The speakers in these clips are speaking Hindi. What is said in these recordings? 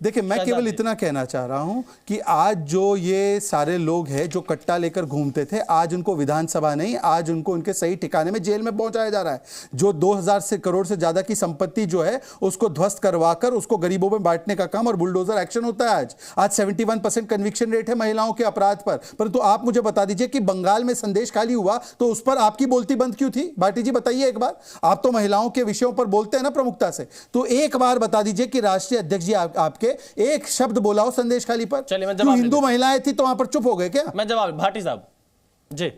देखिए, मैं केवल इतना कहना चाह रहा हूं कि आज जो ये सारे लोग हैं जो कट्टा लेकर घूमते थे, आज उनको विधानसभा नहीं, आज उनको उनके सही ठिकाने में जेल में पहुंचाया जा रहा है। जो 2000 करोड़ से ज्यादा की संपत्ति जो है उसको ध्वस्त करवाकर उसको गरीबों में बांटने का काम और बुलडोजर एक्शन होता है। आज 71% कन्विक्शन रेट है महिलाओं के अपराध पर। परंतु आप मुझे बता दीजिए कि बंगाल में संदेश खाली हुआ तो उस पर आपकी बोलती बंद क्यों थी? भाटी जी बताइए एक बार, आप तो महिलाओं के विषयों पर बोलते हैं ना प्रमुखता से, तो एक बार बता दीजिए कि राष्ट्रीय अध्यक्ष जी आपके एक शब्द बोला हो संदेश खाली पर? क्यों हिंदू महिलाएं थी तो वहां पर चुप हो गए क्या? मैं जवाब भाटी साहब जी।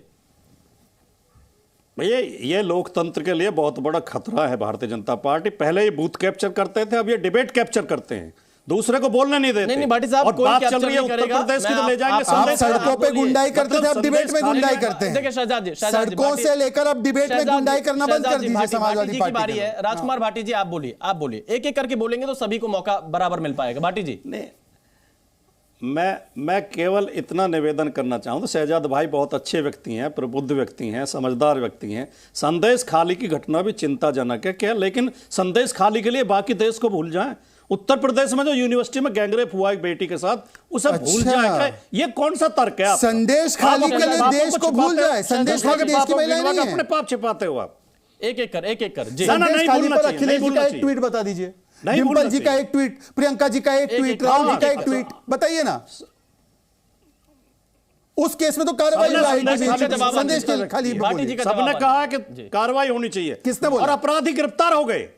भैया ये लोकतंत्र के लिए बहुत बड़ा खतरा है। भारतीय जनता पार्टी पहले ही बूथ कैप्चर करते थे, अब ये डिबेट कैप्चर करते हैं, दूसरे को बोलने नहीं देते। नहीं भाटी साहब, कोई बात कैप्चर चल रही है नहीं उत्तर करेगा। प्रदेश की, तो ले जाएंगे आप सड़कों पे गुंडाई करते थे, अब डिबेट में गुंडाई करते हैं। देखिए शहजाद जी, सड़कों से लेकर अब डिबेट में गुंडाई करना बंद कर दीजिए। समाजवादी पार्टी की बारी है। राजकुमार भाटी जी आप बोलिए, आप बोलिए, एक एक करके बोलेंगे तो सभी को मौका बराबर मिल पाएगा। भाटी जी मैं केवल इतना निवेदन करना चाहूँ, शहजाद भाई बहुत अच्छे व्यक्ति हैं, प्रबुद्ध व्यक्ति हैं, समझदार व्यक्ति हैं। संदेश खाली की घटना भी चिंताजनक है क्या, लेकिन संदेश खाली के लिए बाकी देश को भूल जाएं। उत्तर प्रदेश में जो यूनिवर्सिटी में गैंगरेप हुआ एक बेटी के साथ, उसे भूल जाए, ये कौन सा तर्क है? संदेश खाली के लिए देश को भूल जाए, संदेश खाली देश की महिला नहीं है। अपने पाप छिपाते हो आप। एक एक कर जी। संदेश खाली पर अखिलेश जी का एक ट्वीट बता दीजिए, डिंपल जी का एक ट्वीट, प्रियंका जी का एक ट्वीट, राहुल जी का एक ट्वीट, बताइए ना। उस केस में तो कार्रवाई संदेश खाली सबने कहा कि कार्रवाई होनी चाहिए। किसने बोला? और अपराधी गिरफ्तार हो गए,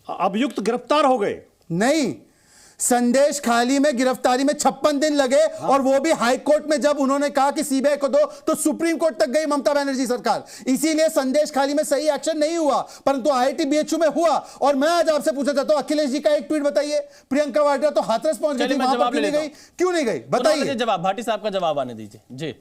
अभियुक्त गिरफ्तार हो गए। नहीं, संदेश खाली में गिरफ्तारी में 56 दिन लगे। और वो भी हाई कोर्ट में जब उन्होंने कहा कि सीबीआई को दो तो सुप्रीम कोर्ट तक गई ममता बनर्जी सरकार। इसीलिए संदेश खाली में सही एक्शन नहीं हुआ, परंतु आईआईटी बीएचयू में हुआ। और मैं आज आपसे पूछना चाहता हूं, अखिलेश जी का एक ट्वीट बताइए। प्रियंका वाड्रा तो हाथरस पहुंच गई थी, वहां पर क्यों नहीं गई? क्यों नहीं गई बताइए? जवाब भाटी साहब का जवाब आने दीजिए जी।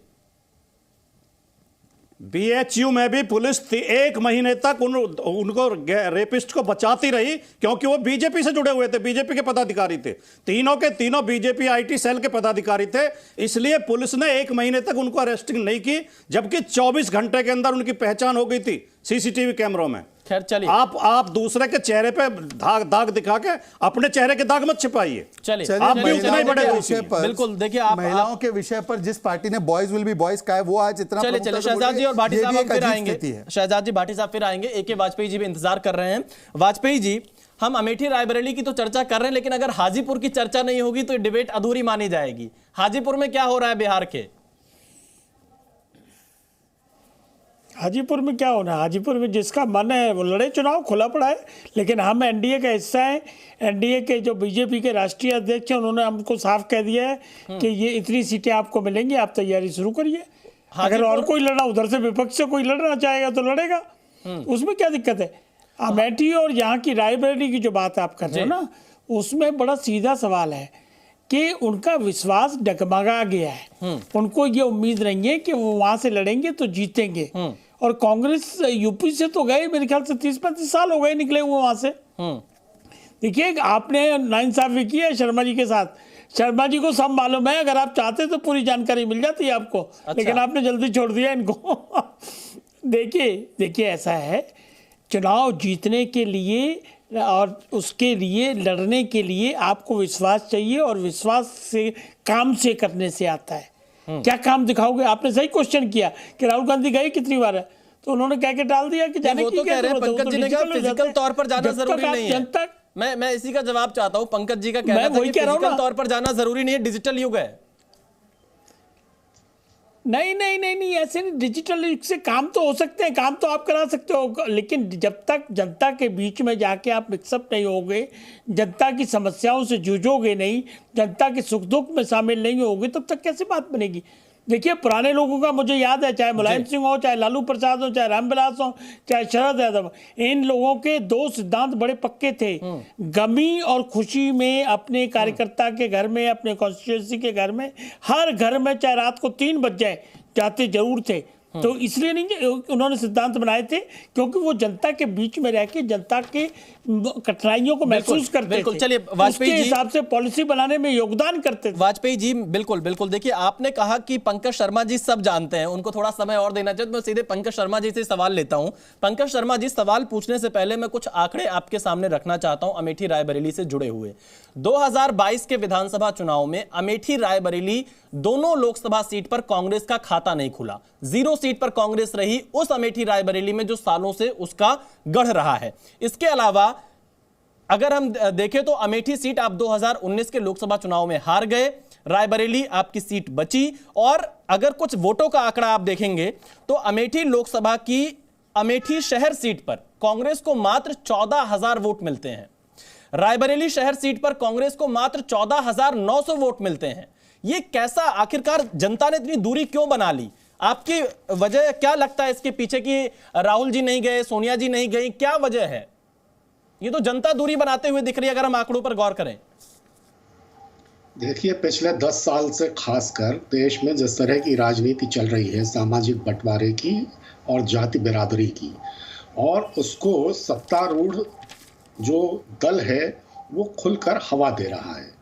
बीएचयू में भी पुलिस 1 महीने तक उनको रेपिस्ट को बचाती रही, क्योंकि वो बीजेपी से जुड़े हुए थे, बीजेपी के पदाधिकारी थे, तीनों के तीनों बीजेपी आईटी सेल के पदाधिकारी थे। इसलिए पुलिस ने 1 महीने तक उनको अरेस्टिंग नहीं की, जबकि 24 घंटे के अंदर उनकी पहचान हो गई थी सीसीटीवी कैमरों में। खैर चलिए, आप दूसरे के चेहरे पे दाग दिखा के अपने चेहरे के दाग मत छिपाइए। चलिए आप भी उतने बड़े विषय पर, बिल्कुल देखिए, आप महिलाओं के विषय पर जिस पार्टी ने बॉयज विल बी बॉयज कहा है, वो आज इतना चलिए शहजाद जी और भाटी साहब फिर आएंगे। शहजाद जी भाटी साहब फिर आएंगे। AK वाजपेयी जी भी इंतजार कर रहे हैं। वाजपेयी जी, हम अमेठी रायबरेली की तो चर्चा कर रहे हैं, लेकिन अगर हाजीपुर की चर्चा नहीं होगी तो डिबेट अधूरी मानी जाएगी। हाजीपुर में क्या हो रहा है बिहार के? हाजीपुर में क्या होना है? हाजीपुर में जिसका मन है वो लड़े, चुनाव खुला पड़ा है। लेकिन हम एनडीए का हिस्सा हैं। एनडीए के जो बीजेपी के राष्ट्रीय अध्यक्ष हैं, उन्होंने हमको साफ कह दिया है कि ये इतनी सीटें आपको मिलेंगी, आप तैयारी शुरू करिए। अगर और कोई लड़ा, उधर से विपक्ष से कोई लड़ना चाहेगा तो लड़ेगा, उसमें क्या दिक्कत है? अमेठी और यहाँ की रायबरेली की जो बात आप कर रहे हो ना, उसमें बड़ा सीधा सवाल है कि उनका विश्वास डगमगा गया है। उनको ये उम्मीद नहीं है कि वो वहां से लड़ेंगे तो जीतेंगे। और कांग्रेस यूपी से तो गए, मेरे ख्याल से 30-35 साल हो गए निकले हुए वहां से। देखिए, आपने नाइंसाफी की है शर्मा जी के साथ। शर्मा जी को सब मालूम है, अगर आप चाहते तो पूरी जानकारी मिल जाती है आपको। अच्छा। लेकिन आपने जल्दी छोड़ दिया इनको। देखिए ऐसा है, चुनाव जीतने के लिए और उसके लिए लड़ने के लिए आपको विश्वास चाहिए, और विश्वास से काम से करने से आता है। क्या काम दिखाओगे? आपने सही क्वेश्चन किया कि राहुल गांधी गए कितनी बार है, तो उन्होंने कह के डाल दिया कि जाने की क्या जरूरत है। पंकज जी ने कहा फिजिकल तौर पर जाना जरूरी नहीं है। मैं इसी का जवाब चाहता हूं। पंकज जी का कहना है कि फिजिकल तौर पर जाना जरूरी नहीं है, डिजिटल युग है। नहीं, ऐसे नहीं। डिजिटल युग से काम तो हो सकते हैं, काम तो आप करा सकते हो, लेकिन जब तक जनता के बीच में जाके आप मिक्सअप नहीं होगे, जनता की समस्याओं से जूझोगे नहीं, जनता के सुख दुख में शामिल नहीं होगे, तब तक कैसे बात बनेगी? देखिए, पुराने लोगों का मुझे याद है, चाहे मुलायम सिंह हो, चाहे लालू प्रसाद हो, चाहे रामविलास हो, चाहे शरद यादव, इन लोगों के 2 सिद्धांत बड़े पक्के थे। गमी और खुशी में अपने कार्यकर्ता के घर में, अपने कॉन्स्टिट्यूंसी के घर में, हर घर में चाहे रात को 3 बज जाए, जाते जरूर थे। तो इसलिए नहीं उन्होंने सिद्धांत बनाए थे, क्योंकि वो जनता के बीच में रह के जनता के कठिनाइयों को महसूस करते थे। चलिए, वाजपेयी जी हिसाब से पॉलिसी बनाने में योगदान करते थे। वाजपेयी जी बिल्कुल बिल्कुल। देखिए, आपने कहा कि पंकज शर्मा जी सब जानते हैं, उनको थोड़ा समय और देना चाहिए। मैं सीधे पंकज शर्मा जी से सवाल लेता हूं। पंकज शर्मा जी, सवाल पूछने से पहले मैं कुछ आंकड़े आपके सामने रखना चाहता हूं अमेठी रायबरेली से जुड़े हुए। 2022 के विधानसभा चुनाव में अमेठी रायबरेली दोनों लोकसभा सीट पर कांग्रेस का खाता नहीं खुला। 0 सीट पर कांग्रेस रही उस अमेठी रायबरेली में जो सालों से उसका गढ़ रहा है। इसके अलावा अगर हम देखें तो अमेठी सीट आप 2019 के लोकसभा चुनाव में हार गए, रायबरेली आपकी सीट बची। और अगर कुछ वोटों का आंकड़ा आप देखेंगे तो अमेठी लोकसभा की अमेठी शहर सीट पर कांग्रेस को मात्र 14,000 वोट मिलते हैं। रायबरेली शहर सीट पर कांग्रेस को मात्र 14,900 वोट मिलते हैं। ये कैसा, आखिरकार जनता ने इतनी दूरी क्यों बना ली? आपकी वजह क्या लगता है इसके पीछे कि राहुल जी नहीं गए, सोनिया जी नहीं गई, क्या वजह है? ये तो जनता दूरी बनाते हुए दिख रही है अगर हम आंकड़ों पर गौर करें। देखिए, पिछले 10 साल से खासकर देश में जिस तरह की राजनीति चल रही है, सामाजिक बंटवारे की और जाति बिरादरी की, और उसको सत्तारूढ़ जो दल है वो खुलकर हवा दे रहा है।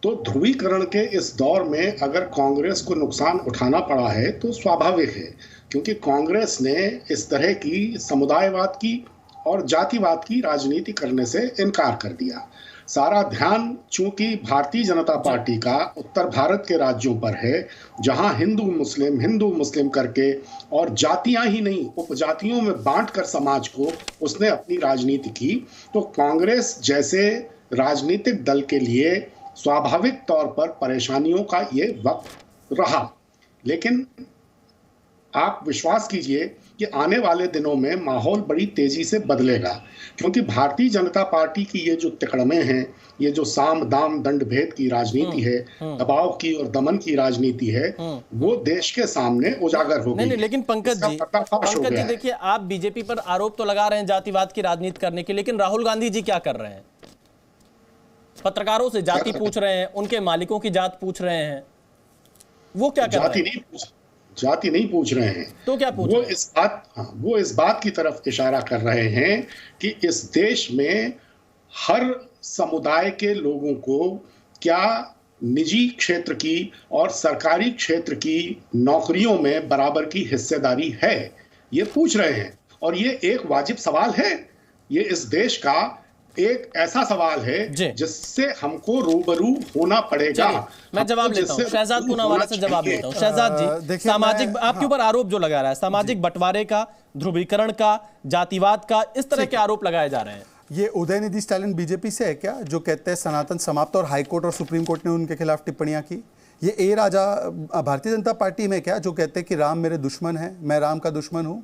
तो ध्रुवीकरण के इस दौर में अगर कांग्रेस को नुकसान उठाना पड़ा है तो स्वाभाविक है, क्योंकि कांग्रेस ने इस तरह की समुदायवाद की और जातिवाद की राजनीति करने से इनकार कर दिया। सारा ध्यान चूंकि भारतीय जनता पार्टी का उत्तर भारत के राज्यों पर है, जहां हिंदू मुस्लिम करके और जातियां ही नहीं उपजातियों में बांटकर समाज को उसने अपनी राजनीति की। तो कांग्रेस जैसे राजनीतिक दल के लिए स्वाभाविक तौर पर परेशानियों का ये वक्त रहा। लेकिन आप विश्वास कीजिए कि आने वाले दिनों में माहौल बड़ी तेजी से बदलेगा, क्योंकि भारतीय जनता पार्टी की ये जो तिकड़में हैं, ये जो साम दाम दंड भेद की राजनीति है, दबाव की और दमन की राजनीति है, वो देश के सामने उजागर हो गई। नहीं, लेकिन पंकज जी देखिए, आप बीजेपी पर आरोप तो लगा रहे हैं जातिवाद की राजनीति करने की, लेकिन राहुल गांधी जी क्या कर रहे हैं? पत्रकारों से जाति पूछ रहे हैं, उनके मालिकों की जात पूछ रहे हैं, वो क्या कर रहे हैं? जाति नहीं पूछ रहे हैं। तो क्या पूछ रहे हैं? वो इस बात की तरफ इशारा कर रहे हैं कि इस देश में हर समुदाय के लोगों को क्या निजी क्षेत्र की और सरकारी क्षेत्र की नौकरियों में बराबर की हिस्सेदारी है, ये पूछ रहे हैं। और ये एक वाजिब सवाल है, ये इस देश का एक ऐसा सवाल है जिससे हमको रूबरू होना पड़ेगा। मैं जवाब लेता हूं, शहजाद पूनावाला से जवाब लेता हूं। शहजाद जी, सामाजिक आपके ऊपर आरोप जो लगा रहा है, सामाजिक बंटवारे का, ध्रुवीकरण का, जातिवाद का, इस तरह के आरोप लगाए जा रहे हैं। ये उदयनिधि स्टालिन बीजेपी से है क्या, जो कहते हैं सनातन समाप्त, और हाईकोर्ट और सुप्रीम कोर्ट ने उनके खिलाफ टिप्पणियां की? ये ए राजा भारतीय जनता पार्टी में क्या, जो कहते हैं कि राम मेरे दुश्मन है, मैं राम का दुश्मन हूं?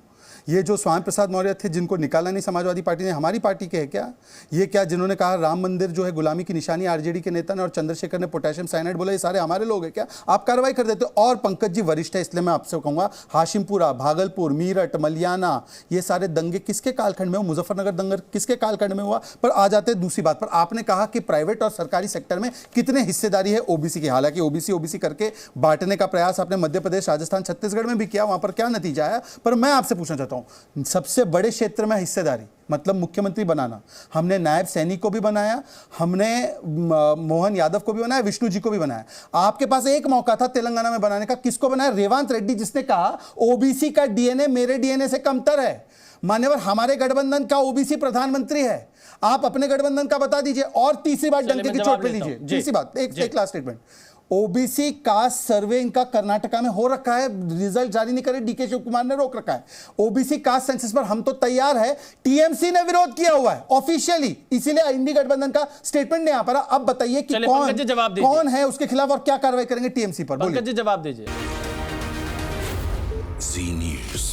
ये जो स्वामी प्रसाद मौर्य थे, जिनको निकाला नहीं समाजवादी पार्टी ने, हमारी पार्टी के है क्या? ये क्या जिन्होंने कहा राम मंदिर जो है गुलामी की निशानी, आरजेडी के नेता ने, और चंद्रशेखर ने पोटेशियम साइनाइड बोला, ये सारे हमारे लोग हैं क्या? आप कार्रवाई कर देते हो। और पंकज जी वरिष्ठ है, इसलिए मैं आपसे कहूंगा, हाशिमपुरा, भागलपुर, मीरठ, मलियाना, ये सारे दंगे किसके कालखंड में हुए? मुजफ्फरनगर दंगा किसके कालखंड में हुआ? पर आ जाते हैं दूसरी बात पर। आपने कहा कि प्राइवेट और सरकारी सेक्टर में कितने हिस्सेदारी है ओबीसी की। हालांकि ओबीसी करके बांटने का प्रयास आपने मध्य प्रदेश, राजस्थान, छत्तीसगढ़ में भी किया, वहां पर क्या नतीजा आया? पर मैं आपसे पूछना चाहता हूं, सबसे बड़े क्षेत्र में हिस्सेदारी मतलब मुख्यमंत्री बनाना, हमने नायब सैनी को भी बनाया, हमने मोहन यादव को भी बनाया, विष्णु जी को भी बनाया। आपके पास एक मौका था तेलंगाना में बनाने का, किसको बनाया? रेवंत रेड्डी, जिसने कहा ओबीसी का डीएनए मेरे डीएनए से कमतर है। मान्यवर, हमारे गठबंधन का ओबीसी प्रधानमंत्री है, आप अपने गठबंधन का बता दीजिए। और तीसरी बात डंके की चोट पे लीजिए, तीसरी बात, एक लास्ट स्टेटमेंट, ओबीसी कास्ट सर्वे इनका कर्नाटका में हो रखा है, रिजल्ट जारी नहीं करे, डीके शिव कुमार ने रोक रखा है। ओबीसी कास्ट सेंसस पर हम तो तैयार है, टीएमसी ने विरोध किया हुआ है ऑफिशियली, इसीलिए इंडी गठबंधन का स्टेटमेंट नहीं आ पा रहा। अब बताइए कि कौन है उसके खिलाफ और क्या कार्रवाई करेंगे टीएमसी पर? पंकज जी जवाब दीजिए। जी न्यूज़।